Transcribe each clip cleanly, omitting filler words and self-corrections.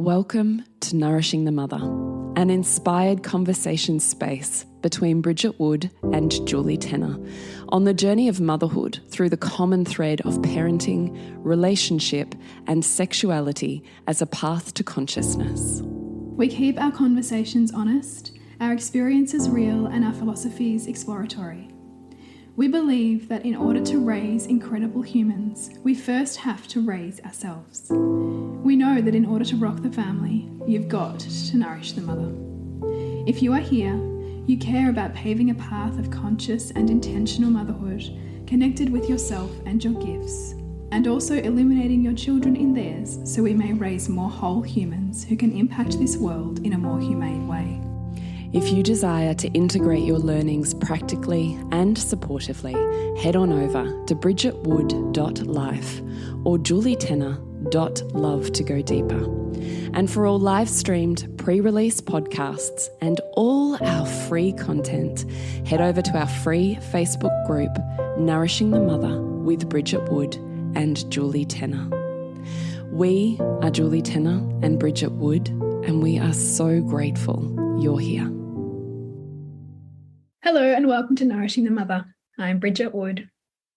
Welcome to Nourishing the Mother, an inspired conversation space between Bridget Wood and Julie Tenner on the journey of motherhood through the common thread of parenting, relationship, and sexuality as a path to consciousness. We keep our conversations honest, our experiences real, and our philosophies exploratory. We believe that in order to raise incredible humans, we first have to raise ourselves. We know that in order to rock the family, you've got to nourish the mother. If you are here, you care about paving a path of conscious and intentional motherhood, connected with yourself and your gifts, and also illuminating your children in theirs so we may raise more whole humans who can impact this world in a more humane way. If you desire to integrate your learnings practically and supportively, head on over to bridgetwood.life or julietenner.love to go deeper. And for all live-streamed pre-release podcasts and all our free content, head over to our free Facebook group, Nourishing the Mother with Bridget Wood and Julie Tenner. We are Julie Tenner and Bridget Wood, and we are so grateful you're here. Hello and welcome to Nourishing the Mother. I'm Bridget Wood.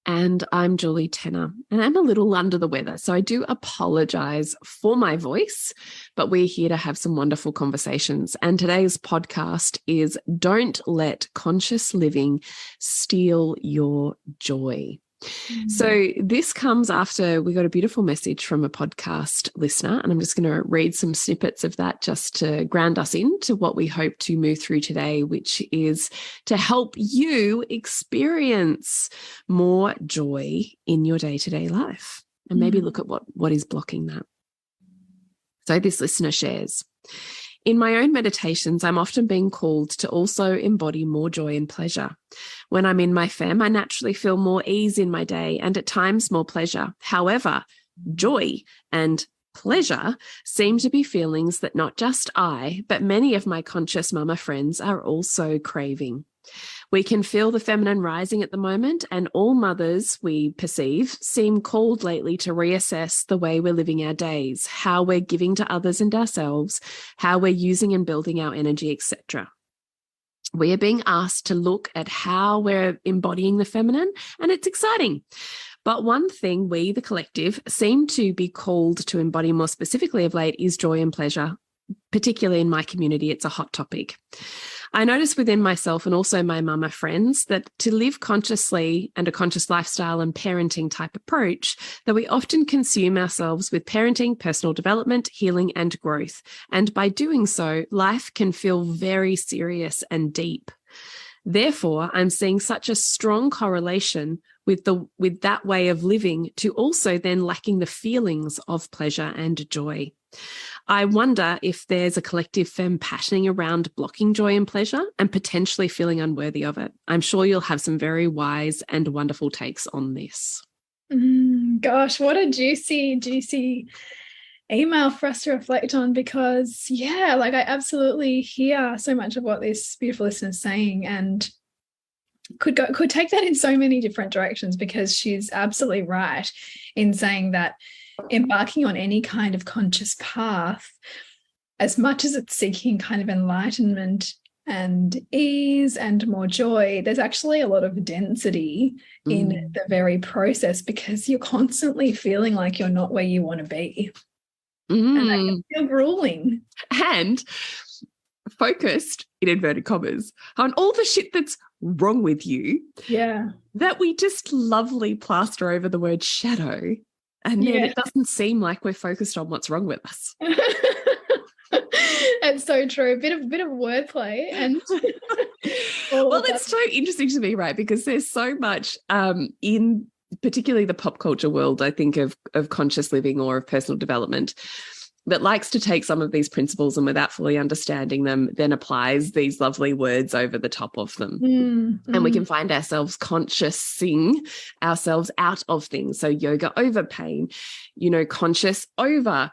And I'm Julie Tenner, and I'm a little under the weather, so I do apologise for my voice, but we're here to have some wonderful conversations. And today's podcast is Don't Let Conscious Living Steal Your Joy. So this comes after we got a beautiful message from a podcast listener, and I'm just going to read some snippets of that just to ground us into what we hope to move through today, which is to help you experience more joy in your day-to-day life and maybe look at what is blocking that. So this listener shares, in my own meditations, I'm often being called to also embody more joy and pleasure. When I'm in my fem, I naturally feel more ease in my day and at times more pleasure. However, joy and pleasure seem to be feelings that not just I, but many of my conscious mama friends are also craving. We can feel the feminine rising at the moment, and all mothers we perceive seem called lately to reassess the way we're living our days, how we're giving to others and ourselves, how we're using and building our energy, etc. We are being asked to look at how we're embodying the feminine, and it's exciting. But one thing we, the collective, seem to be called to embody more specifically of late is joy and pleasure. Particularly in my community, it's a hot topic. I notice within myself and also my mama friends that to live consciously and a conscious lifestyle and parenting type approach, that we often consume ourselves with parenting, personal development, healing, and growth. And by doing so, life can feel very serious and deep. Therefore, I'm seeing such a strong correlation with that way of living to also then lacking the feelings of pleasure and joy. I wonder if there's a collective femme patterning around blocking joy and pleasure and potentially feeling unworthy of it. I'm sure you'll have some very wise and wonderful takes on this. Gosh, what a juicy email for us to reflect on, because I absolutely hear so much of what this beautiful listener is saying and could take that in so many different directions, because she's absolutely right in saying that embarking on any kind of conscious path, as much as it's seeking kind of enlightenment and ease and more joy, there's actually a lot of density in the very process, because you're constantly feeling like you're not where you want to be. And that can feel grueling. And focused, in inverted commas, on all the shit that's wrong with you. Yeah. That we just lovely plaster over the word shadow. And then it doesn't seem like we're focused on what's wrong with us. It's so true. A bit of wordplay. And well, it's so interesting to me, right? Because there's so much in particularly the pop culture world, I think, of conscious living or of personal development, that likes to take some of these principles and without fully understanding them, then applies these lovely words over the top of them. And we can find ourselves consciousing ourselves out of things. So yoga over pain, conscious over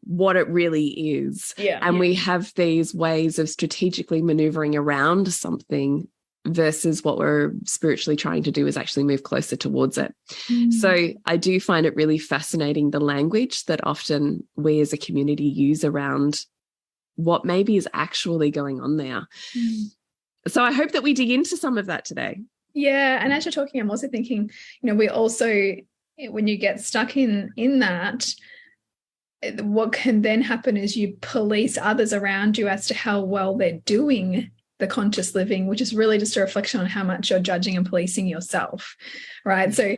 what it really is. We have these ways of strategically maneuvering around something versus what we're spiritually trying to do is actually move closer towards it. So I do find it really fascinating, the language that often we as a community use around what maybe is actually going on there. So I hope that we dig into some of that today. Yeah. And as you're talking, I'm also thinking, we also, when you get stuck in that, what can then happen is you police others around you as to how well they're doing the conscious living, which is really just a reflection on how much you're judging and policing yourself, right? So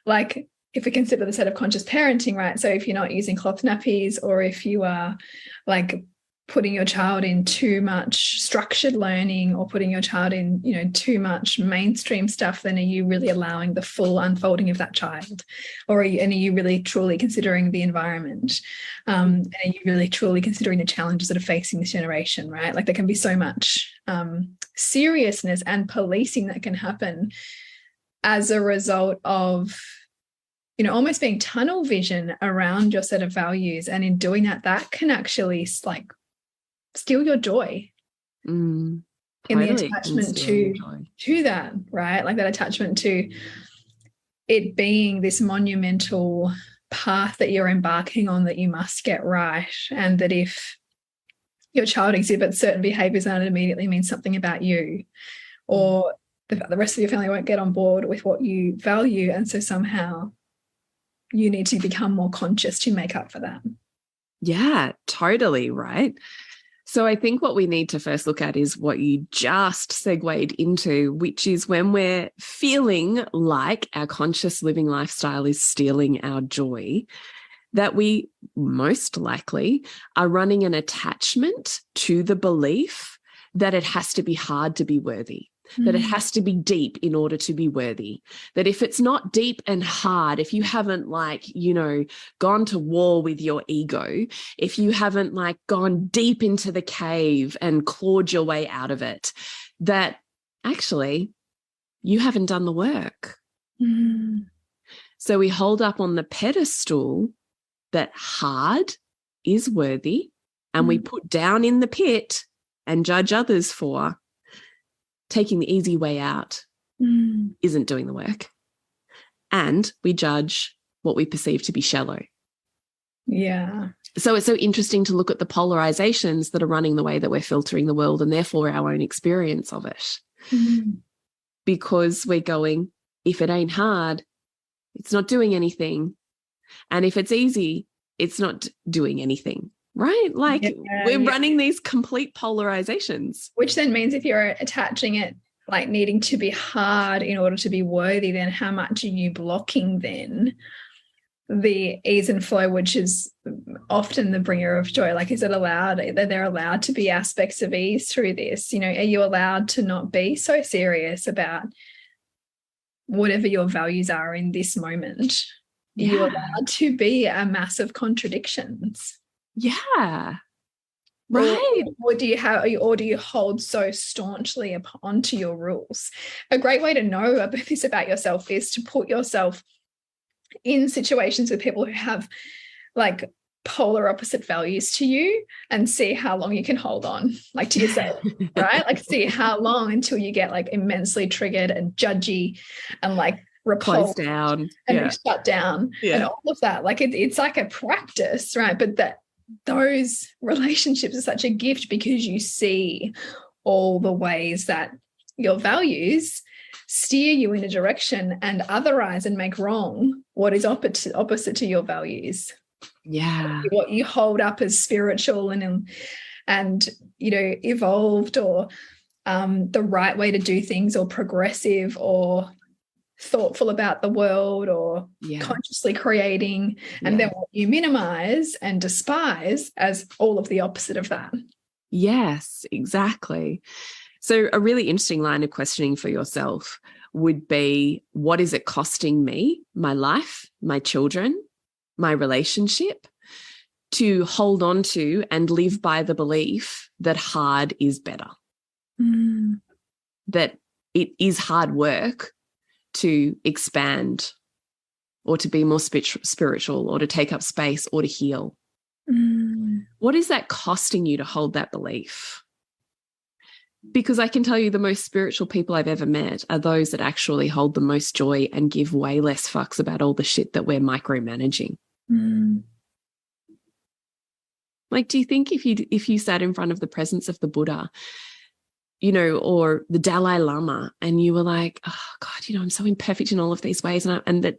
like if we consider the set of conscious parenting, right? So if you're not using cloth nappies, or if you are like putting your child in too much structured learning, or putting your child in, too much mainstream stuff, then are you really allowing the full unfolding of that child? Or are you really truly considering the environment? And are you really truly considering the challenges that are facing this generation, right? Like there can be so much seriousness and policing that can happen as a result of almost being tunnel vision around your set of values. And in doing that, that can actually like steal your joy in the attachment to that, right? Like that attachment to it being this monumental path that you're embarking on that you must get right. And that if your child exhibits certain behaviors, that it immediately means something about you, or the rest of your family won't get on board with what you value. And so somehow you need to become more conscious to make up for that. Yeah, totally. Right. So I think what we need to first look at is what you just segued into, which is when we're feeling like our conscious living lifestyle is stealing our joy, that we most likely are running an attachment to the belief that it has to be hard to be worthy, that it has to be deep in order to be worthy, that if it's not deep and hard, if you haven't gone to war with your ego, if you haven't gone deep into the cave and clawed your way out of it, that actually you haven't done the work. So we hold up on the pedestal that hard is worthy, and we put down in the pit and judge others for taking the easy way out isn't doing the work. And we judge what we perceive to be shallow. Yeah. So it's so interesting to look at the polarizations that are running the way that we're filtering the world, and therefore our own experience of it. Because we're going, if it ain't hard, it's not doing anything. And if it's easy, it's not doing anything. Right? We're running these complete polarizations. Which then means if you're attaching it needing to be hard in order to be worthy, then how much are you blocking then the ease and flow, which is often the bringer of joy? Is it allowed that they're allowed to be aspects of ease through this? Are you allowed to not be so serious about whatever your values are in this moment? Yeah. You're allowed to be a mass of contradictions. Yeah. Right. Or do you hold so staunchly onto your rules? A great way to know about this about yourself is to put yourself in situations with people who have polar opposite values to you, and see how long you can hold on to yourself, right? See how long until you get immensely triggered and judgy and repulsed down and shut down and all of that. It's like a practice, right? But those relationships are such a gift because you see all the ways that your values steer you in a direction and otherize and make wrong what is opposite to your values. Yeah. What you hold up as spiritual and evolved, or the right way to do things, or progressive, or thoughtful about the world, or consciously creating, and then what you minimize and despise as all of the opposite of that. Yes, exactly. So a really interesting line of questioning for yourself would be, what is it costing me, my life, my children, my relationship, to hold on to and live by the belief that hard is better, that it is hard work to expand, or to be more spiritual, or to take up space, or to heal. What is that costing you to hold that belief? Because I can tell you the most spiritual people I've ever met are those that actually hold the most joy and give way less fucks about all the shit that we're micromanaging. Like, do you think if you sat in front of the presence of the Buddha, you know, or the Dalai Lama, and you were like, oh God, you know, I'm so imperfect in all of these ways, and that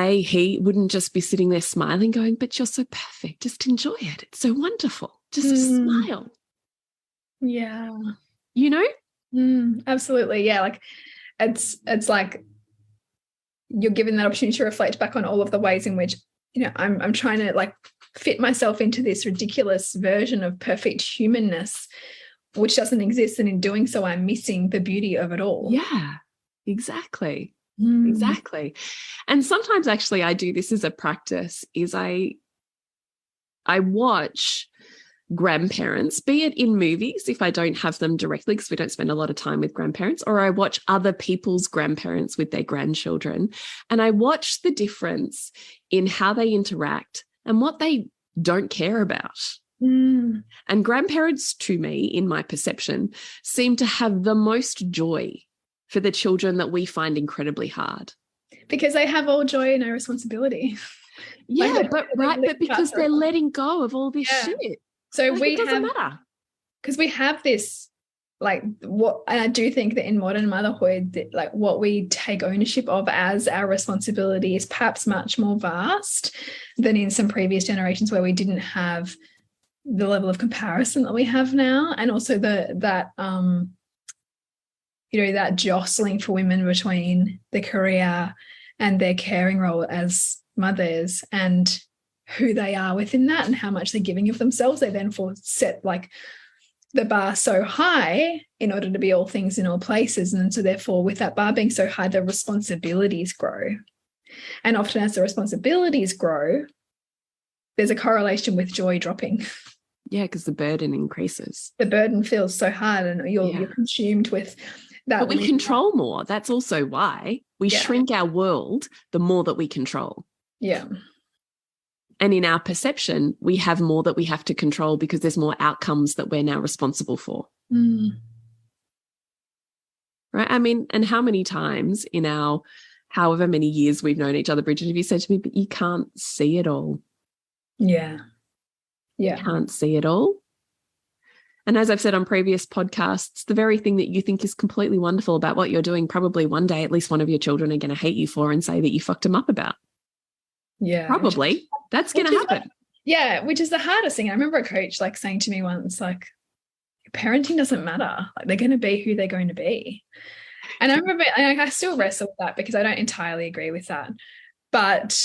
he wouldn't just be sitting there smiling going, but you're so perfect, just enjoy it, it's so wonderful, just smile. Yeah. You know? Absolutely. Yeah. Like it's like you're given that opportunity to reflect back on all of the ways in which, you know, I'm trying to like fit myself into this ridiculous version of perfect humanness, which doesn't exist. And in doing so, I'm missing the beauty of it all. Yeah, exactly. Exactly. And sometimes actually I do this as a practice is I watch grandparents, be it in movies if I don't have them directly because we don't spend a lot of time with grandparents, or I watch other people's grandparents with their grandchildren, and I watch the difference in how they interact and what they don't care about. And grandparents, to me, in my perception, seem to have the most joy for the children that we find incredibly hard. Because they have all joy and no responsibility. Yeah, but because they're letting go of all this shit. So like, it doesn't matter. Because we have this, like, what, and I do think that in modern motherhood, that, like, what we take ownership of as our responsibility is perhaps much more vast than in some previous generations where we didn't have the level of comparison that we have now, and also that you know, that jostling for women between the career and their caring role as mothers and who they are within that and how much they're giving of themselves. They then set like the bar so high in order to be all things in all places. And so therefore with that bar being so high, the responsibilities grow. And often as the responsibilities grow, there's a correlation with joy dropping. Yeah, because the burden increases. The burden feels so hard and you're consumed with that. But we control more. That's also why we shrink our world the more that we control. Yeah. And in our perception, we have more that we have to control because there's more outcomes that we're now responsible for. Right? I mean, and how many times in our however many years we've known each other, Bridget, have you said to me, but you can't see it all. Yeah. Yeah. You can't see it all. And as I've said on previous podcasts, the very thing that you think is completely wonderful about what you're doing, probably one day at least one of your children are going to hate you for and say that you fucked them up about. Yeah. Probably. That's going to happen. Which is the hardest thing. I remember a coach like saying to me once, like, parenting doesn't matter. Like, they're going to be who they're going to be. And I remember, and I still wrestle with that because I don't entirely agree with that. But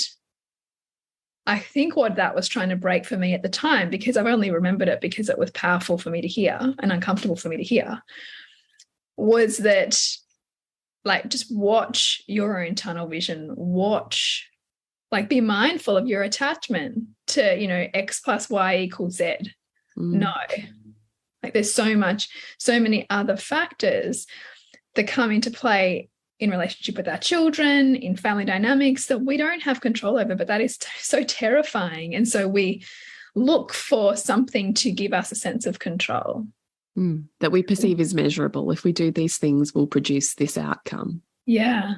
I think what that was trying to break for me at the time, because I've only remembered it because it was powerful for me to hear and uncomfortable for me to hear, was that, like, just watch your own tunnel vision, like, be mindful of your attachment to, you know, X plus Y equals Z. No, like, there's so many other factors that come into play in relationship with our children, in family dynamics that we don't have control over, but that is so terrifying. And so we look for something to give us a sense of control. That we perceive as measurable. If we do these things, we'll produce this outcome. Yeah.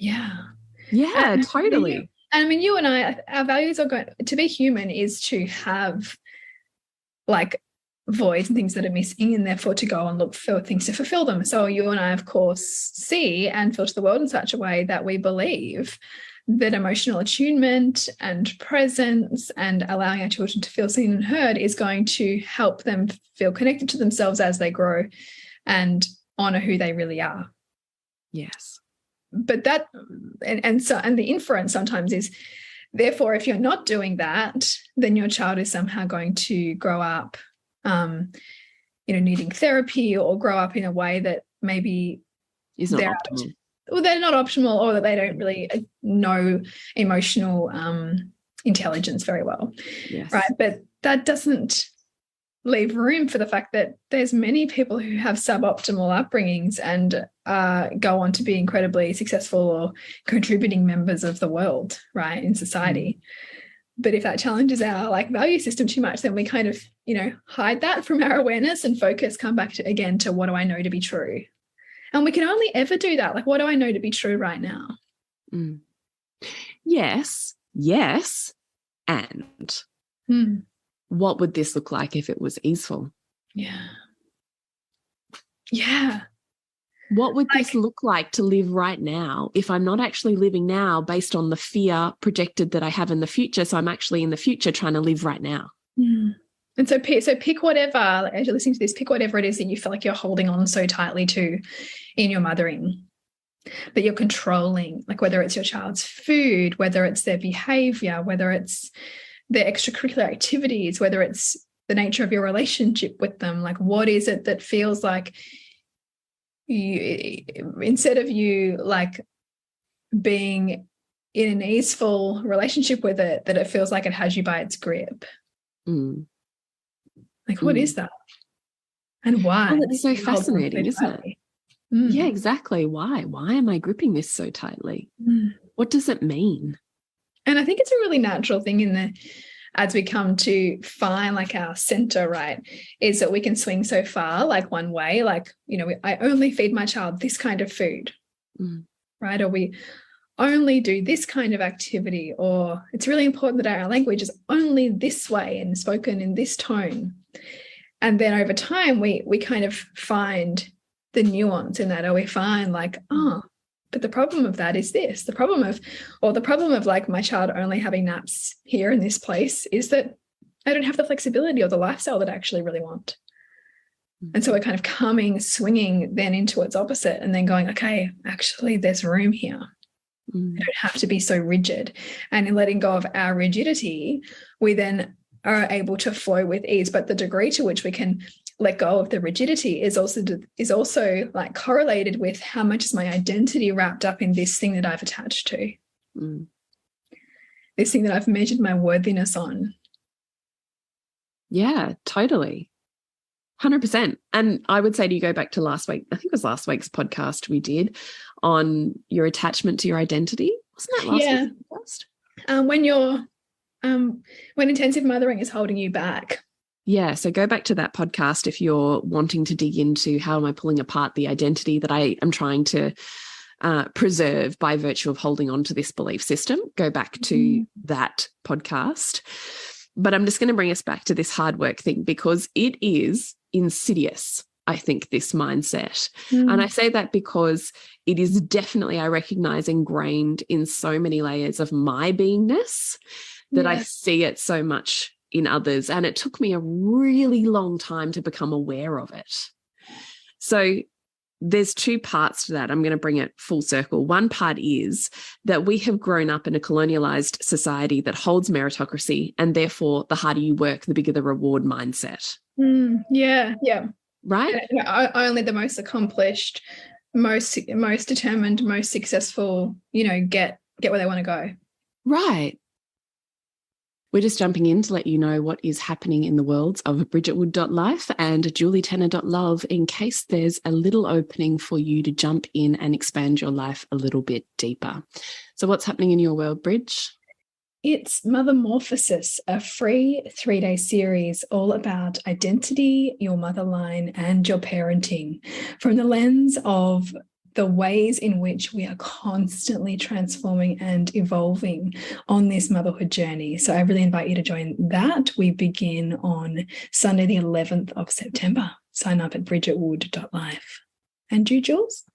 Totally. And I mean, you and I, our values are going to be human is to have, like, voids and things that are missing, and therefore to go and look for things to fulfill them. So you and I, of course, see and filter the world in such a way that we believe that emotional attunement and presence and allowing our children to feel seen and heard is going to help them feel connected to themselves as they grow and honor who they really are. Yes. But that, and the inference sometimes is, therefore, if you're not doing that, then your child is somehow going to grow up needing therapy, or grow up in a way that maybe is not optimal. They're not optimal, or that they don't really know emotional intelligence very well. Yes. Right. But that doesn't leave room for the fact that there's many people who have suboptimal upbringings and go on to be incredibly successful or contributing members of the world, right, in society. But if that challenges our like value system too much, then we kind of, hide that from our awareness and focus, come back to, again, to what do I know to be true? And we can only ever do that. Like, what do I know to be true right now? Mm. Yes. And what would this look like if it was easeful? Yeah. What would this look like to live right now if I'm not actually living now based on the fear projected that I have in the future? So I'm actually in the future trying to live right now. And so pick whatever, like, as you're listening to this, pick whatever it is that you feel like you're holding on so tightly to in your mothering, that you're controlling, like whether it's your child's food, whether it's their behavior, whether it's their extracurricular activities, whether it's the nature of your relationship with them. Like, what is it that feels like you, instead of you like being in an easeful relationship with it, that it feels like it has you by its grip? Like, what is that? And why? Well, it's so fascinating, isn't it? Yeah, exactly. Why am I gripping this so tightly? What does it mean? And I think it's a really natural thing as we come to find like our center, right, is that we can swing so far like one way, like, I only feed my child this kind of food, right? Or we only do this kind of activity, or it's really important that our language is only this way and spoken in this tone. And then over time, we kind of find the nuance in that, or we find like, but the problem of that is this. The problem of like my child only having naps here in this place is that I don't have the flexibility or the lifestyle that I actually really want. And so we're kind of swinging then into its opposite, and then going, okay, actually there's room here. I don't have to be so rigid. And in letting go of our rigidity, we then are able to flow with ease. But the degree to which we can let go of the rigidity is also like correlated with how much is my identity wrapped up in this thing that I've attached to, this thing that I've measured my worthiness on. Yeah, totally. 100%. And I would say to you, go back to last week, I think it was last week's podcast we did on your attachment to your identity. Wasn't that last week's podcast? When intensive mothering is holding you back. Yeah, so go back to that podcast if you're wanting to dig into how am I pulling apart the identity that I am trying to preserve by virtue of holding on to this belief system. Go back to that podcast. But I'm just going to bring us back to this hard work thing, because it is insidious, I think, this mindset. And I say that because it is definitely, I recognize, ingrained in so many layers of my beingness that I see it so much in others. And it took me a really long time to become aware of it. So there's two parts to that. I'm going to bring it full circle. One part is that we have grown up in a colonialized society that holds meritocracy, and therefore the harder you work, the bigger the reward mindset. Yeah. Right? Only the most accomplished, most determined, most successful, get where they want to go. Right. We're just jumping in to let you know what is happening in the worlds of bridgetwood.life and julietenner.love, in case there's a little opening for you to jump in and expand your life a little bit deeper. So what's happening in your world, Bridge? It's Mothermorphosis, a free 3-day series all about identity, your motherline, and your parenting from the lens of the ways in which we are constantly transforming and evolving on this motherhood journey. So I really invite you to join that. We begin on Sunday, the 11th of September. Sign up at bridgetwood.life. And you, Jules?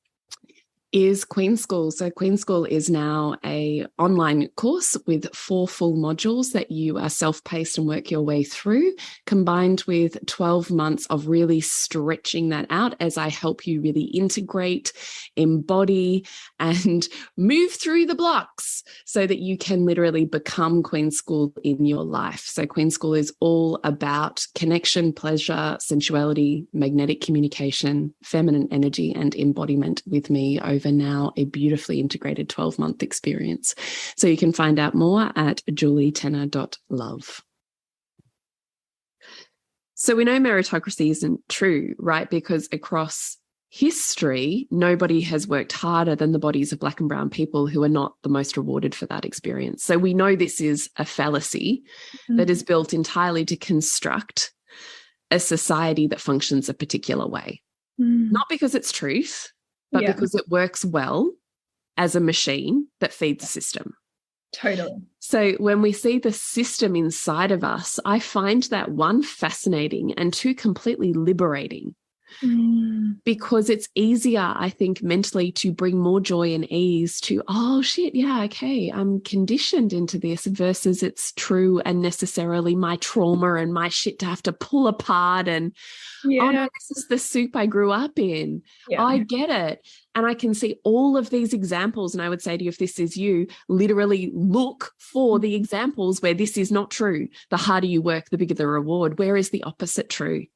Is Queen School. So Queen School is now an online course with 4 full modules that you are self-paced and work your way through, combined with 12 months of really stretching that out as I help you really integrate, embody, and move through the blocks so that you can literally become Queen School in your life. So Queen School is all about connection, pleasure, sensuality, magnetic communication, feminine energy, and embodiment with me over now a beautifully integrated 12-month experience. So you can find out more at julietenner.love. So we know meritocracy isn't true, right? Because across history, nobody has worked harder than the bodies of Black and brown people who are not the most rewarded for that experience. So we know this is a fallacy that is built entirely to construct a society that functions a particular way. Not because it's truth, but because it works well as a machine that feeds the system. Totally. So when we see the system inside of us, I find that, one, fascinating, and two, completely liberating. Because it's easier, I think, mentally to bring more joy and ease to, oh shit, yeah, okay, I'm conditioned into this, versus it's true and necessarily my trauma and my shit to have to pull apart and, oh no, this is the soup I grew up in. I get it. And I can see all of these examples. And I would say to you, if this is you, literally look for the examples where this is not true. The harder you work, the bigger the reward. Where is the opposite true?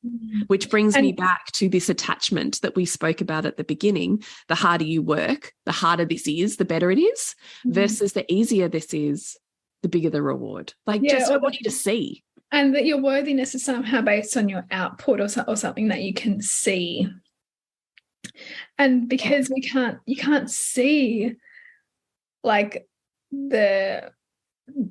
Which brings me back to this attachment that we spoke about at the beginning. The harder you work, the harder this is, the better it is, versus the easier this is, the bigger the reward. Like, just I want you to see. And that your worthiness is somehow based on your output or something that you can see. And because you can't see like the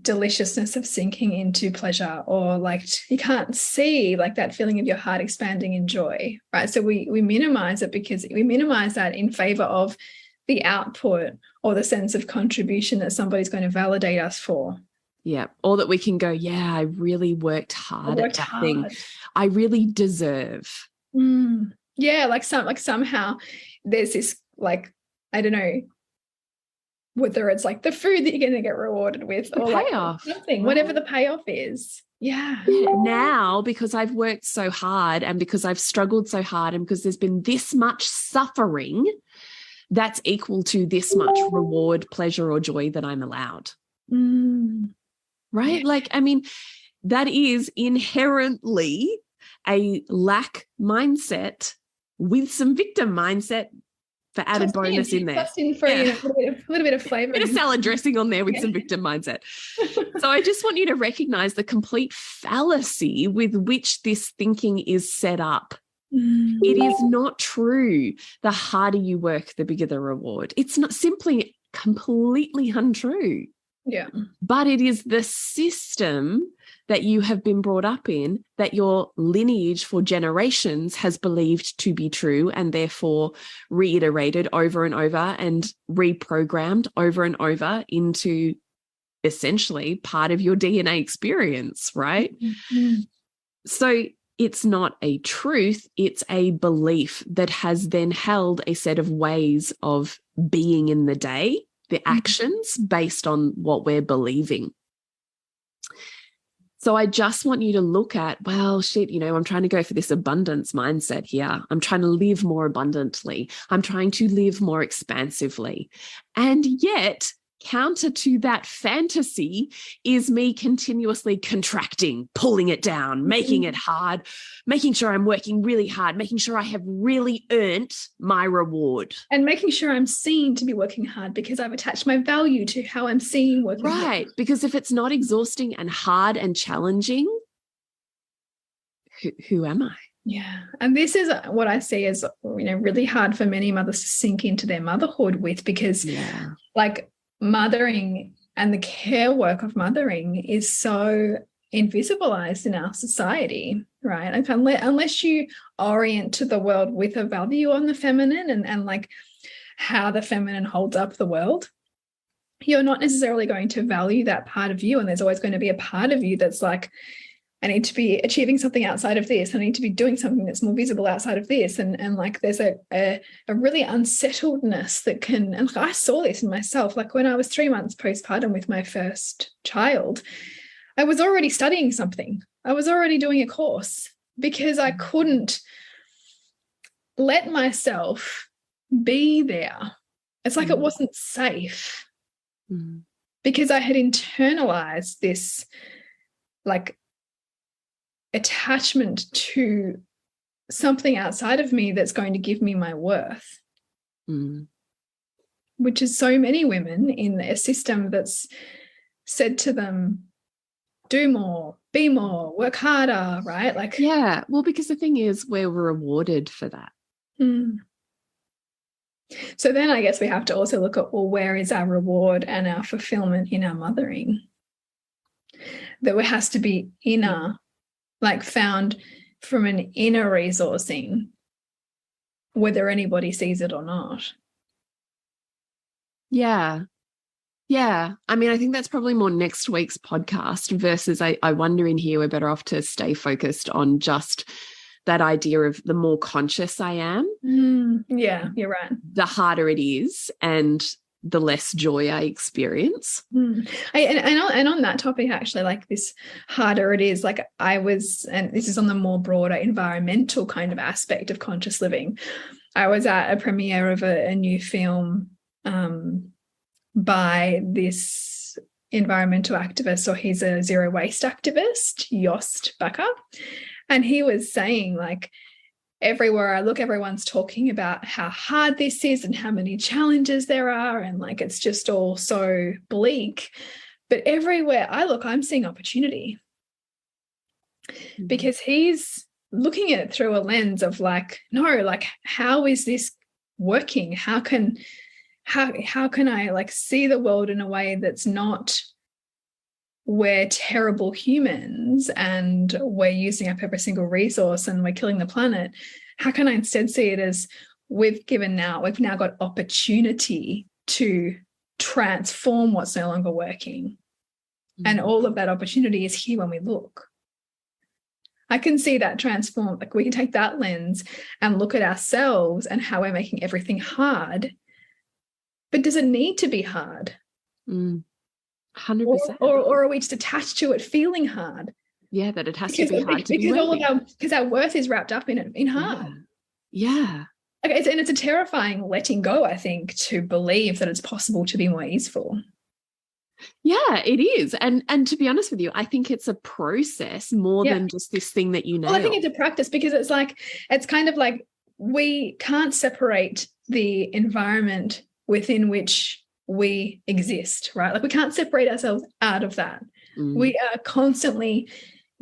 deliciousness of sinking into pleasure, or like you can't see like that feeling of your heart expanding in joy, right? So we minimize it because we minimize that in favor of the output or the sense of contribution that somebody's going to validate us for. Yeah. Or that we can go, yeah, I really worked hard at that thing. I really deserve. Yeah, like somehow there's this, like, I don't know, whether it's like the food that you're going to get rewarded with, or the payoff, like something, whatever the payoff is. Yeah. Now, because I've worked so hard and because I've struggled so hard and because there's been this much suffering, that's equal to this much reward, pleasure, or joy that I'm allowed. Right? Yeah. Like, I mean, that is inherently a lack mindset with some victim mindset for added bonus in there. Just in for a little bit of flavor. Bit of salad dressing on there with some victim mindset. So I just want you to recognize the complete fallacy with which this thinking is set up. It is not true. The harder you work, the bigger the reward. It's not, simply completely untrue. Yeah. But it is the system that you have been brought up in, that your lineage for generations has believed to be true, and therefore reiterated over and over and reprogrammed over and over into essentially part of your DNA experience, right? So it's not a truth, it's a belief that has then held a set of ways of being in the day, the actions based on what we're believing. So I just want you to look at, well, shit, you know, I'm trying to go for this abundance mindset here. I'm trying to live more abundantly. I'm trying to live more expansively. And yet, counter to that fantasy is me continuously contracting, pulling it down, making it hard, making sure I'm working really hard, making sure I have really earned my reward. And making sure I'm seen to be working hard because I've attached my value to how I'm seen working hard. Right, because if it's not exhausting and hard and challenging, who am I? Yeah. And this is what I see as, you know, really hard for many mothers to sink into their motherhood with, because like, mothering and the care work of mothering is so invisibilized in our society, right? Like unless you orient to the world with a value on the feminine and like how the feminine holds up the world, you're not necessarily going to value that part of you. And there's always going to be a part of you that's like, I need to be achieving something outside of this. I need to be doing something that's more visible outside of this. And like there's a really unsettledness that can, and I saw this in myself, like when I was 3 months postpartum with my first child, I was already studying something. I was already doing a course because I couldn't let myself be there. It's like it wasn't safe because I had internalized this like attachment to something outside of me that's going to give me my worth, which is so many women in a system that's said to them, do more, be more, work harder, right? Like, yeah, well, because the thing is, we're rewarded for that. So then I guess we have to also look at, well, where is our reward and our fulfillment in our mothering? That it has to be inner, like found from an inner resourcing, whether anybody sees it or not. Yeah. Yeah. I mean, I think that's probably more next week's podcast versus I wonder in here we're better off to stay focused on just that idea of the more conscious I am. Yeah, you're right. The harder it is and the less joy I experience. And on that topic, actually, like this harder it is, like I was, and this is on the more broader environmental kind of aspect of conscious living. I was at a premiere of a new film by this environmental activist, or he's a zero waste activist, Yost Bakker. And he was saying, like, everywhere I look, everyone's talking about how hard this is and how many challenges there are. And like, it's just all so bleak. But everywhere I look, I'm seeing opportunity because he's looking at it through a lens of like, no, like, how is this working? How can I like see the world in a way that's not we're terrible humans and we're using up every single resource and we're killing the planet? How can I instead see it as we've now got opportunity to transform what's no longer working? And all of that opportunity is here when we look. I can see that transform, like we can take that lens and look at ourselves and how we're making everything hard. But does it need to be hard? 100%. Or are we just attached to it feeling hard? Yeah, that it has to be hard to be because our worth is wrapped up in it, in hard. Yeah. Okay, it's a terrifying letting go, I think, to believe that it's possible to be more easeful. Yeah, it is. And to be honest with you, I think it's a process more than just this thing that you know. Well, I think it's a practice because it's kind of like we can't separate the environment within which we exist, right? Like we can't separate ourselves out of that. We are constantly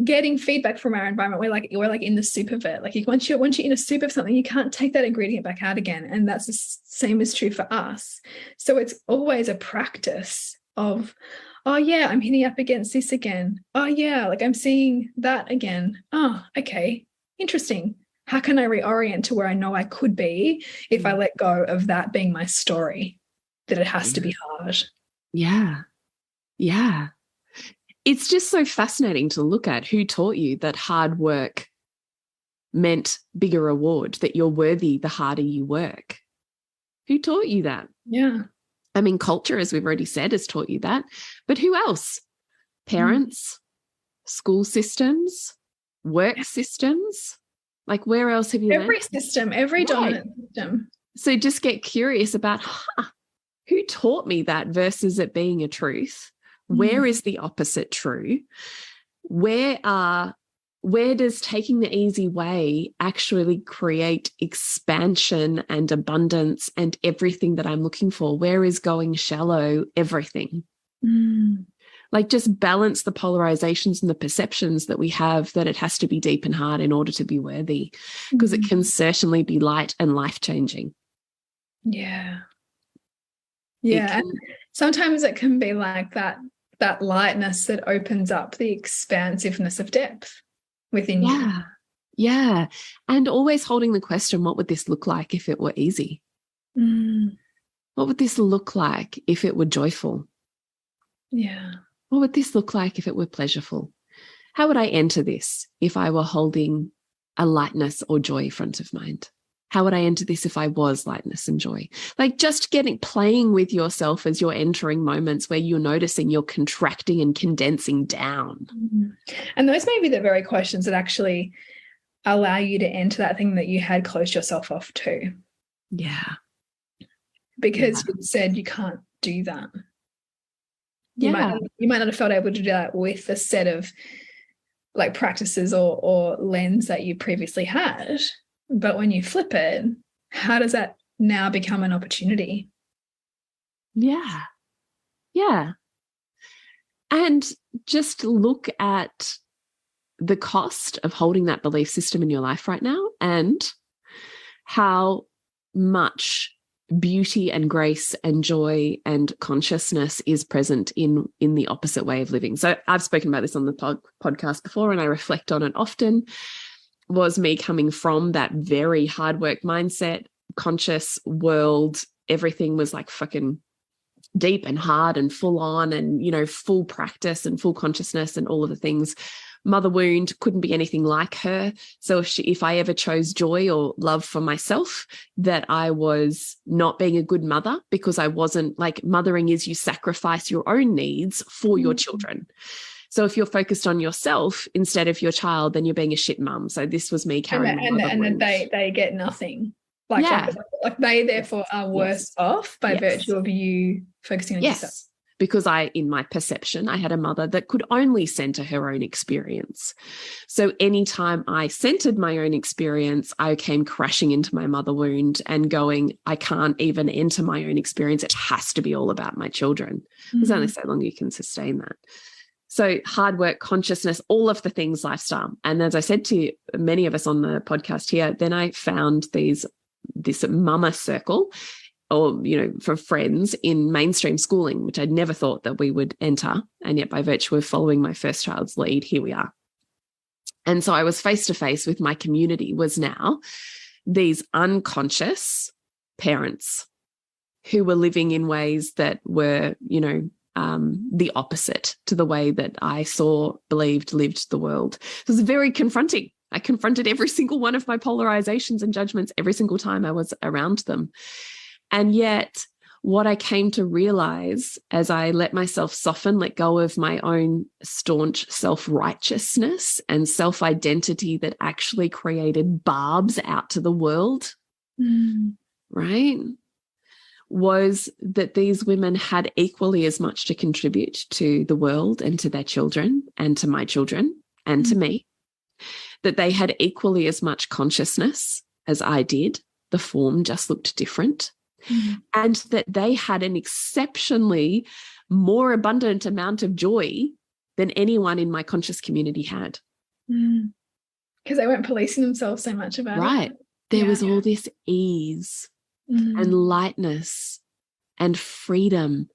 getting feedback from our environment. We're like in the soup of it. Like once you're in a soup of something, you can't take that ingredient back out again. And that's the same is true for us. So it's always a practice of, oh yeah, I'm hitting up against this again. Oh yeah, like I'm seeing that again. Oh, okay, interesting. How can I reorient to where I know I could be if I let go of that being my story, that it has to be hard? Yeah. Yeah. It's just so fascinating to look at. Who taught you that hard work meant bigger reward, that you're worthy the harder you work? Who taught you that? Yeah. I mean, culture, as we've already said, has taught you that. But who else? Parents, school systems, work systems. Like, where else have you learned? Every system, every dominant system. So just get curious about who taught me that versus it being a truth. Where is the opposite true? Where does taking the easy way actually create expansion and abundance and everything that I'm looking for? Where is going shallow everything? Like just balance the polarizations and the perceptions that we have that it has to be deep and hard in order to be worthy, because it can certainly be light and life-changing. Yeah. Yeah. And sometimes it can be like that lightness that opens up the expansiveness of depth within you. Yeah. And always holding the question, what would this look like if it were easy? What would this look like if it were joyful? Yeah. What would this look like if it were pleasureful? How would I enter this if I were holding a lightness or joy front of mind? How would I enter this if I was lightness and joy? Like just playing with yourself as you're entering moments where you're noticing you're contracting and condensing down. And those may be the very questions that actually allow you to enter that thing that you had closed yourself off to. Yeah. Because you said you can't do that. You might not have felt able to do that with a set of like practices or lens that you previously had. But when you flip it, how does that now become an opportunity? Yeah. And just look at the cost of holding that belief system in your life right now and how much beauty and grace and joy and consciousness is present in the opposite way of living. So I've spoken about this on the podcast before, and I reflect on it often, was me coming from that very hard work mindset, conscious world. Everything was like fucking deep and hard and full on and, you know, full practice and full consciousness and all of the things. Mother wound, couldn't be anything like her. So if I ever chose joy or love for myself, that I was not being a good mother, because I wasn't, like, mothering is you sacrifice your own needs for your children. So if you're focused on yourself instead of your child, then you're being a shit mum. So this was me carrying and then they get nothing. Like, yeah. like they therefore are worse off by virtue of you focusing on yourself. Because in my perception, I had a mother that could only center her own experience. So anytime I centered my own experience, I came crashing into my mother wound and going, I can't even enter my own experience. It has to be all about my children. There's only so long you can sustain that. So hard work, consciousness, all of the things, lifestyle. And as I said to many of us on the podcast here, then I found this mama circle, or, you know, for friends in mainstream schooling, which I'd never thought that we would enter. And yet by virtue of following my first child's lead, here we are. And so I was face to face with my community, was now these unconscious parents who were living in ways that were, you know, the opposite to the way that I saw, believed, lived the world. It was very confronting. I confronted every single one of my polarizations and judgments every single time I was around them. And yet what I came to realize as I let myself soften, let go of my own staunch self-righteousness and self-identity that actually created barbs out to the world, right, was that these women had equally as much to contribute to the world and to their children and to my children and to me, that they had equally as much consciousness as I did. The form just looked different. And that they had an exceptionally more abundant amount of joy than anyone in my conscious community had. Because they weren't policing themselves so much about it. Right. There was all this ease and lightness and freedom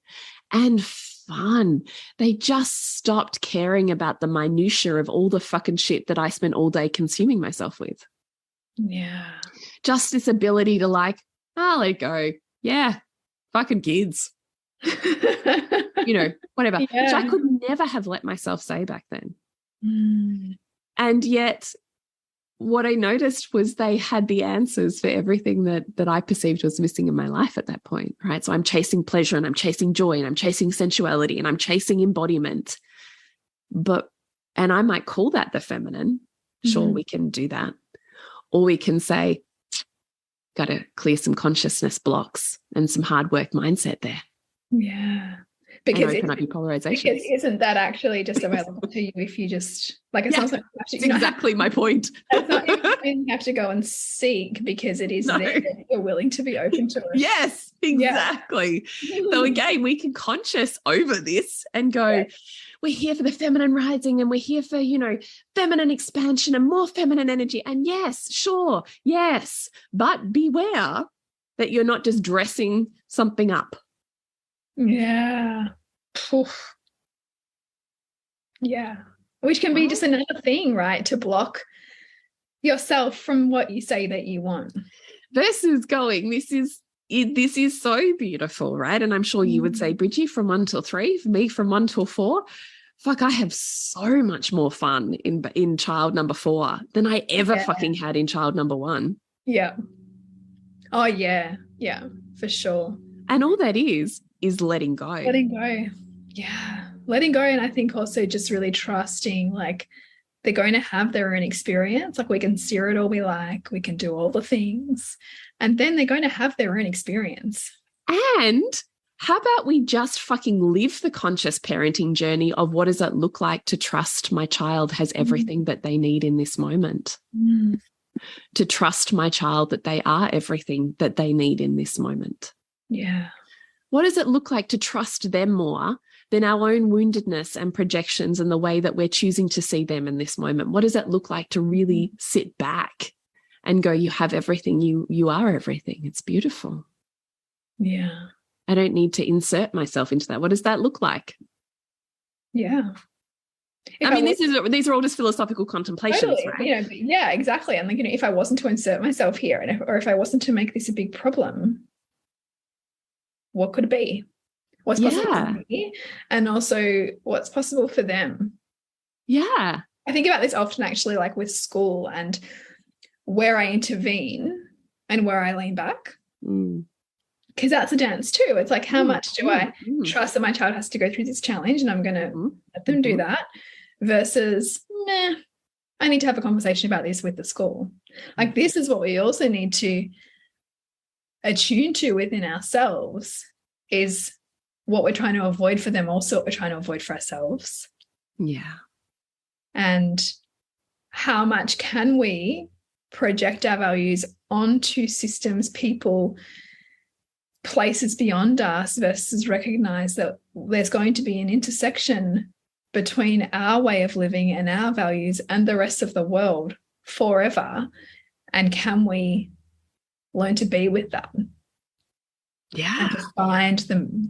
and fun. They just stopped caring about the minutiae of all the fucking shit that I spent all day consuming myself with. Yeah. Just this ability to, like, I'll let it go. Yeah, fucking kids. You know, whatever. Which I could never have let myself say back then. And yet what I noticed was they had the answers for everything that I perceived was missing in my life at that point, right? So I'm chasing pleasure and I'm chasing joy and I'm chasing sensuality and I'm chasing embodiment. And I might call that the feminine. Sure, we can do that. Or we can say, got to clear some consciousness blocks and some hard work mindset there. Yeah. Because and open up your polarizations. Because isn't that actually just available to you if you just, like, it's not like you have to, exactly my point. It's not, you have to go and seek, because it is there if you're willing to be open to it. Yes, exactly. So again, we can conscious over this and go, we're here for the feminine rising and we're here for, you know, feminine expansion and more feminine energy. And yes, sure, yes, but beware that you're not just dressing something up. Yeah. Oof. Yeah. Which can be just another thing, right? To block yourself from what you say that you want. Versus going, this is so beautiful, right? And I'm sure you would say, Bridgie, from 1 till 3, for me from 1 till 4. Fuck, I have so much more fun in child number 4 than I ever fucking had in child number 1. Yeah. Oh, yeah. Yeah, for sure. And all that is letting go. Letting go. Yeah. Letting go. And I think also just really trusting, like, they're going to have their own experience. Like, we can steer it all we like. We can do all the things. And then they're going to have their own experience. And how about we just fucking live the conscious parenting journey of what does it look like to trust my child has everything that they need in this moment? To trust my child that they are everything that they need in this moment. Yeah. What does it look like to trust them more than our own woundedness and projections and the way that we're choosing to see them in this moment? What does it look like to really sit back and go, you have everything, you are everything. It's beautiful. Yeah. I don't need to insert myself into that. What does that look like? Yeah. I mean, these are all just philosophical contemplations, totally, right? you know, yeah, exactly. And like, you know, if I wasn't to insert myself here, and or if I wasn't to make this a big problem, what could it be? What's possible for me, and also what's possible for them? Yeah. I think about this often, actually, like with school and where I intervene and where I lean back. Because that's a dance too. It's like, how much do I trust that my child has to go through this challenge and I'm going to let them do that, versus, meh, I need to have a conversation about this with the school. Like, this is what we also need to attune to within ourselves, is what we're trying to avoid for them, also what we're trying to avoid for ourselves. Yeah. And how much can we project our values onto systems, people, places beyond us, versus recognize that there's going to be an intersection between our way of living and our values and the rest of the world forever. And can we learn to be with that? Yeah. And to find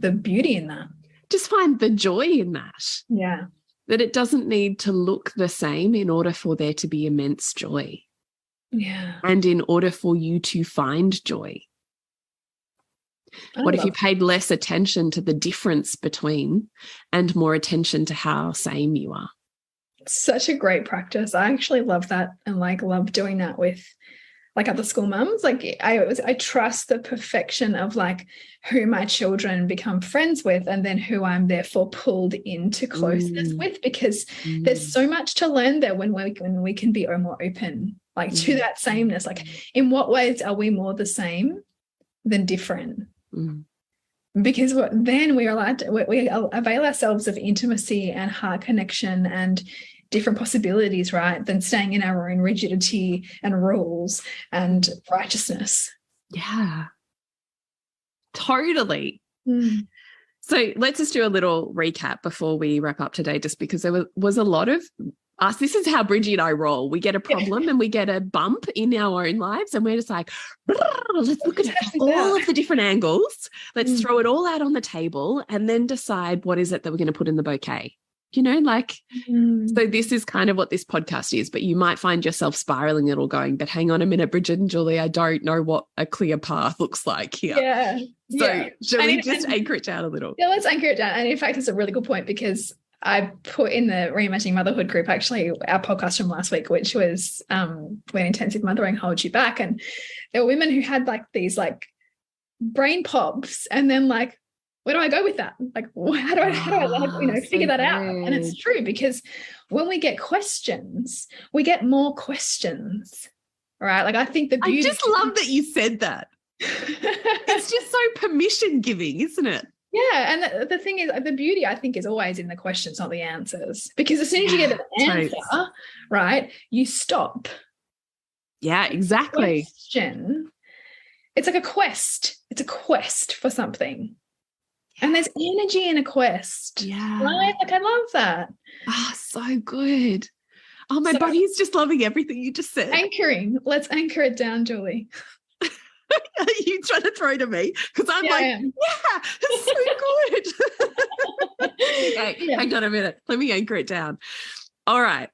the beauty in that. Just find the joy in that. Yeah. That it doesn't need to look the same in order for there to be immense joy. Yeah. And in order for you to find joy. What if you paid less attention to the difference between and more attention to how same you are? Such a great practice. I actually love that, and like love doing that with like other school mums. Like I trust the perfection of like who my children become friends with, and then who I'm therefore pulled into closeness with, because there's so much to learn there when we can be more open, like to that sameness. Like, in what ways are we more the same than different? Because then we are allowed to, we avail ourselves of intimacy and heart connection and different possibilities, right, than staying in our own rigidity and rules and righteousness. Yeah, totally. So let's just do a little recap before we wrap up today, just because there was a lot of us. This is how Bridgie and I roll. We get a problem and we get a bump in our own lives, and we're just like, let's look at all of the different angles. Let's throw it all out on the table and then decide what is it that we're going to put in the bouquet. You know, like, so this is kind of what this podcast is, but you might find yourself spiraling it all, going, but hang on a minute, Bridget and Julie, I don't know what a clear path looks like here. Yeah. So shall we just anchor it down a little? Yeah, let's anchor it down. And in fact, it's a really good point, because I put in the Reimagining Motherhood group, actually, our podcast from last week, which was When Intensive Mothering Holds You Back. And there were women who had like these like brain pops, and then like, where do I go with that? Like, how do I like, figure that out? And it's true, because when we get questions, we get more questions, right? Like, I think the beauty. I just love that you said that. It's just so permission giving, isn't it? Yeah, and the thing is, the beauty, I think, is always in the questions, not the answers. Because as soon as you get an answer, right, you stop. Yeah, exactly. Question. It's like a quest. It's a quest for something. And there's energy in a quest. Yeah. Right? Like, I love that. Oh, so good. Oh, my body is just loving everything you just said. Anchoring. Let's anchor it down, Julie. Are you trying to throw to me? Because I'm it's so good. Okay, hang on a minute. Let me anchor it down. All right.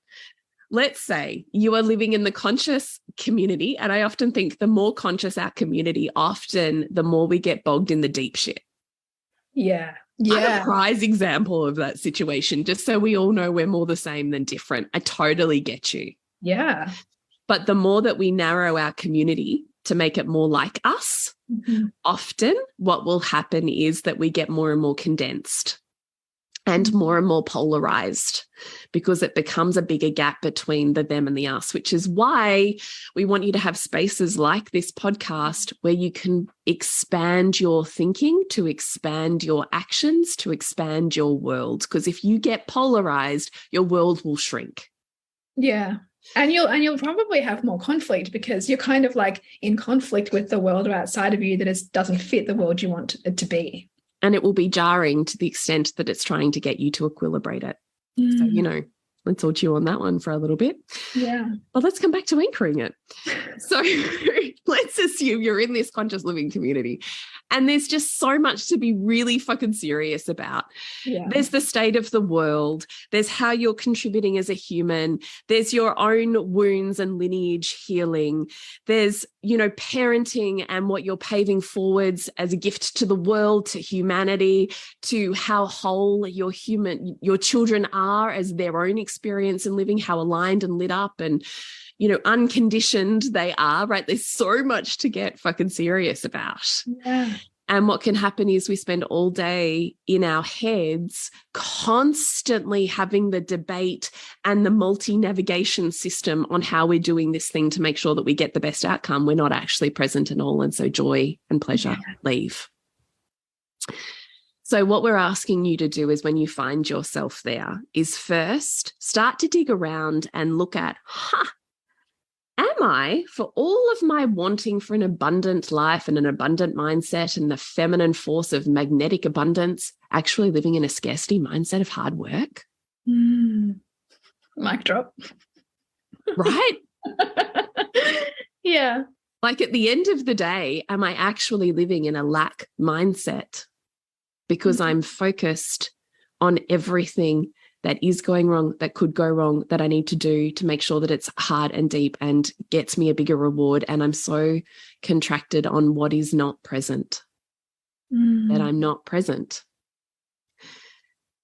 Let's say you are living in the conscious community, and I often think the more conscious our community, often the more we get bogged in the deep shit. Yeah. I'm a prize example of that situation, just so we all know we're more the same than different. I totally get you. Yeah. But the more that we narrow our community to make it more like us, often what will happen is that we get more and more condensed and more polarized, because it becomes a bigger gap between the them and the us, which is why we want you to have spaces like this podcast where you can expand your thinking, to expand your actions, to expand your world. Because if you get polarized, your world will shrink. Yeah. And you'll probably have more conflict, because you're kind of like in conflict with the world outside of you that doesn't fit the world you want it to be. And it will be jarring to the extent that it's trying to get you to equilibrate it. So, let's all chew on that one for a little bit. Yeah. Well, let's come back to anchoring it. So let's assume you're in this conscious living community and there's just so much to be really fucking serious about. Yeah. There's the state of the world. There's how you're contributing as a human. There's your own wounds and lineage healing. There's, parenting and what you're paving forwards as a gift to the world, to humanity, to how whole your children are as their own experience in living, how aligned and lit up and unconditioned they are, right? There's so much to get fucking serious about. Yeah. And what can happen is we spend all day in our heads constantly having the debate and the multi-navigation system on how we're doing this thing to make sure that we get the best outcome. We're not actually present at all. And so joy and pleasure leave. So what we're asking you to do is when you find yourself there is first start to dig around and look at, am I, for all of my wanting for an abundant life and an abundant mindset and the feminine force of magnetic abundance, actually living in a scarcity mindset of hard work? Mic drop. Right? Yeah. Like at the end of the day, am I actually living in a lack mindset because I'm focused on everything that is going wrong, that could go wrong, that I need to do to make sure that it's hard and deep and gets me a bigger reward. And I'm so contracted on what is not present, that I'm not present.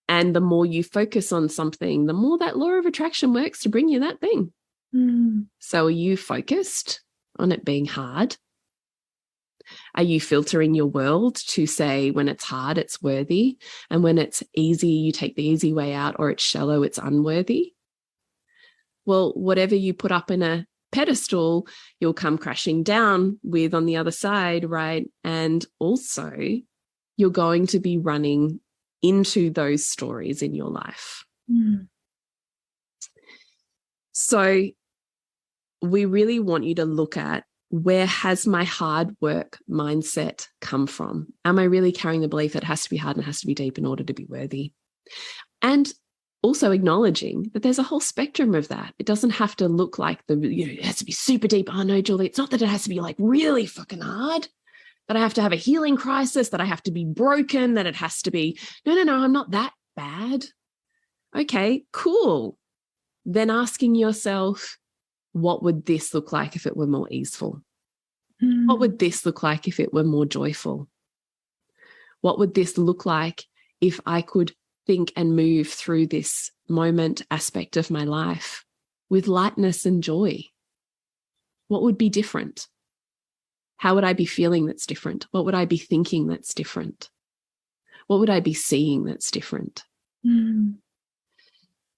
And the more you focus on something, the more that law of attraction works to bring you that thing. So are you focused on it being hard? Are you filtering your world to say when it's hard, it's worthy, and when it's easy, you take the easy way out, or it's shallow, it's unworthy? Well, whatever you put up in a pedestal, you'll come crashing down with on the other side, right? And also you're going to be running into those stories in your life. So we really want you to look at, where has my hard work mindset come from? Am I really carrying the belief that it has to be hard and it has to be deep in order to be worthy? And also acknowledging that there's a whole spectrum of that. It doesn't have to look like it has to be super deep. Oh no, Julie, it's not that it has to be like really fucking hard, that I have to have a healing crisis, that I have to be broken, that it has to be, no, I'm not that bad. Okay, cool. Then asking yourself, what would this look like if it were more easeful? What would this look like if it were more joyful? What would this look like if I could think and move through this moment aspect of my life with lightness and joy? What would be different? How would I be feeling that's different? What would I be thinking that's different? What would I be seeing that's different?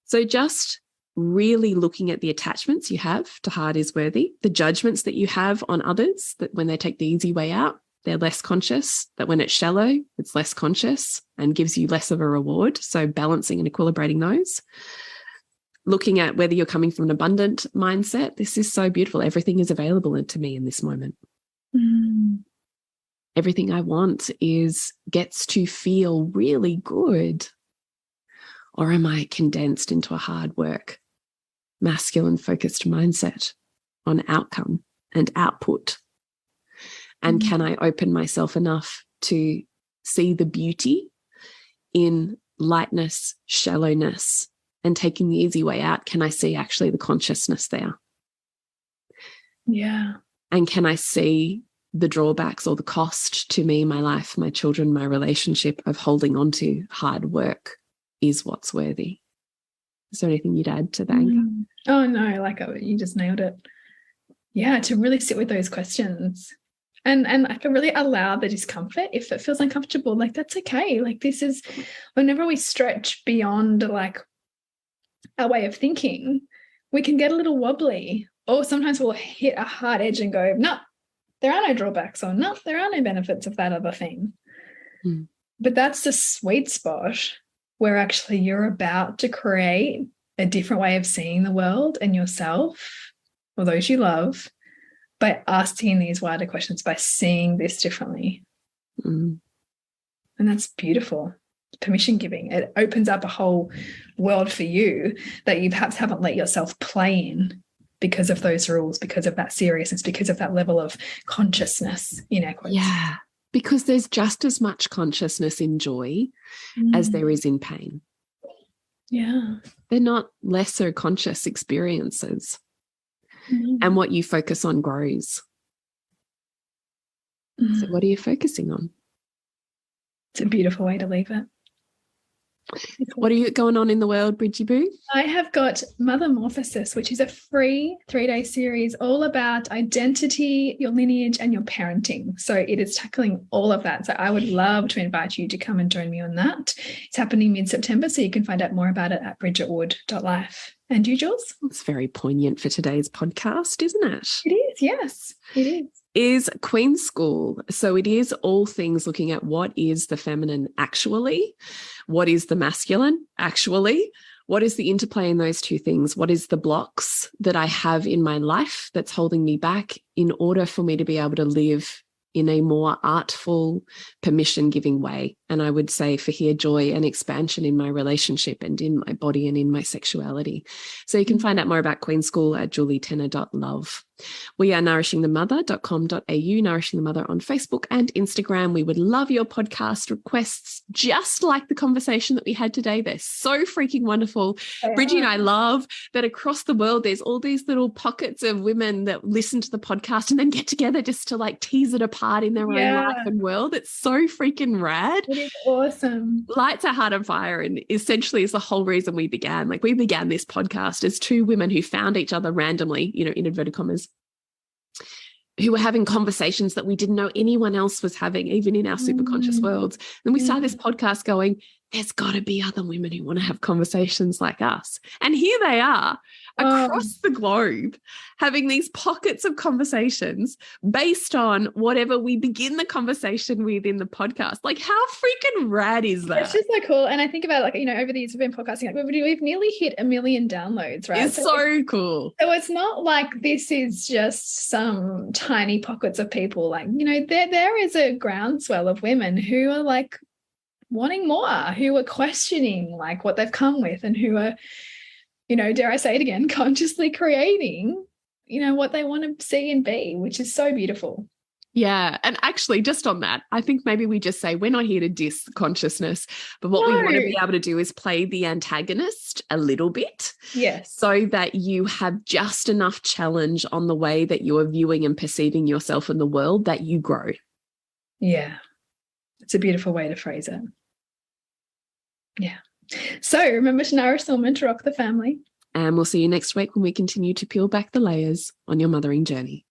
So just really looking at the attachments you have to hard is worthy, the judgments that you have on others, that when they take the easy way out, they're less conscious, that when it's shallow, it's less conscious and gives you less of a reward. So balancing and equilibrating those. Looking at whether you're coming from an abundant mindset. This is so beautiful. Everything is available to me in this moment. Everything I want gets to feel really good. Or am I condensed into a hard work, masculine focused mindset on outcome and output? And can I open myself enough to see the beauty in lightness, shallowness, and taking the easy way out? Can I see actually the consciousness there? Yeah. And can I see the drawbacks or the cost to me, my life, my children, my relationship of holding on to hard work is what's worthy? Is there anything you'd add to that? Oh, no, you just nailed it. Yeah, to really sit with those questions and I can really allow the discomfort if it feels uncomfortable. Like, that's okay. Like, this is whenever we stretch beyond like our way of thinking, we can get a little wobbly, or sometimes we'll hit a hard edge and go, no, there are no drawbacks, or no, there are no benefits of that other thing. But that's the sweet spot where actually you're about to create a different way of seeing the world and yourself or those you love by asking these wider questions, by seeing this differently. And that's beautiful. Permission giving. It opens up a whole world for you that you perhaps haven't let yourself play in because of those rules, because of that seriousness, because of that level of consciousness, in air quotes. Yeah, because there's just as much consciousness in joy as there is in pain. Yeah. They're not lesser conscious experiences. And what you focus on grows. So what are you focusing on? It's a beautiful way to leave it. What are you going on in the world, Bridgie Boo? I have got Mothermorphosis, which is a free 3-day series all about identity, your lineage, and your parenting. So it is tackling all of that. So I would love to invite you to come and join me on that. It's happening mid-September, so you can find out more about it at bridgetwood.life. And you, Jules? It's very poignant for today's podcast, isn't it? It is, yes, it is. Is Queen School. So it is all things looking at what is the feminine actually, what is the masculine actually, what is the interplay in those two things, what is the blocks that I have in my life that's holding me back in order for me to be able to live in a more artful, permission-giving way. And I would say for here, joy and expansion in my relationship and in my body and in my sexuality. So you can find out more about Queen School at julietenner.love. We are nourishingthemother.com.au, Nourishing the Mother on Facebook and Instagram. We would love your podcast requests, just like the conversation that we had today. They're so freaking wonderful. Bridgie and I love that across the world, there's all these little pockets of women that listen to the podcast and then get together just to like tease it apart in their own life and world. It's so freaking rad. It is awesome. Lights our heart on fire, and essentially is the whole reason we began. Like, we began this podcast as two women who found each other randomly, you know, in inverted commas, who were having conversations that we didn't know anyone else was having, even in our super conscious worlds. Then we started this podcast going, there's got to be other women who want to have conversations like us. And here they are across the globe having these pockets of conversations based on whatever we begin the conversation with in the podcast. Like, how freaking rad is that? It's just so cool. And I think about, like, you know, over the years we've been podcasting, like we've nearly hit 1 million downloads, right? It's so cool. So it's not like this is just some tiny pockets of people. Like, you know, there is a groundswell of women who are like wanting more, who are questioning like what they've come with, and who are, you know, dare I say it again, consciously creating, you know, what they want to see and be, which is so beautiful. Yeah. And actually, just on that, I think maybe we just say we're not here to diss consciousness, but what we want to be able to do is play the antagonist a little bit. Yes. So that you have just enough challenge on the way that you are viewing and perceiving yourself in the world that you grow. Yeah. It's a beautiful way to phrase it. Yeah. So remember to nourish the woman, to rock the family. And we'll see you next week when we continue to peel back the layers on your mothering journey.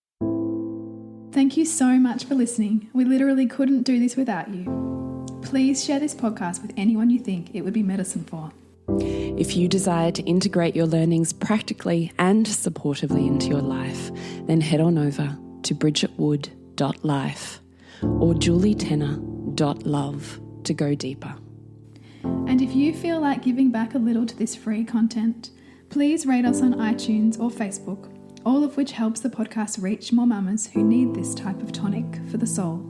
Thank you so much for listening. We literally couldn't do this without you. Please share this podcast with anyone you think it would be medicine for. If you desire to integrate your learnings practically and supportively into your life, then head on over to bridgetwood.life or julietenner.love to go deeper. And if you feel like giving back a little to this free content, please rate us on iTunes or Facebook, all of which helps the podcast reach more mamas who need this type of tonic for the soul.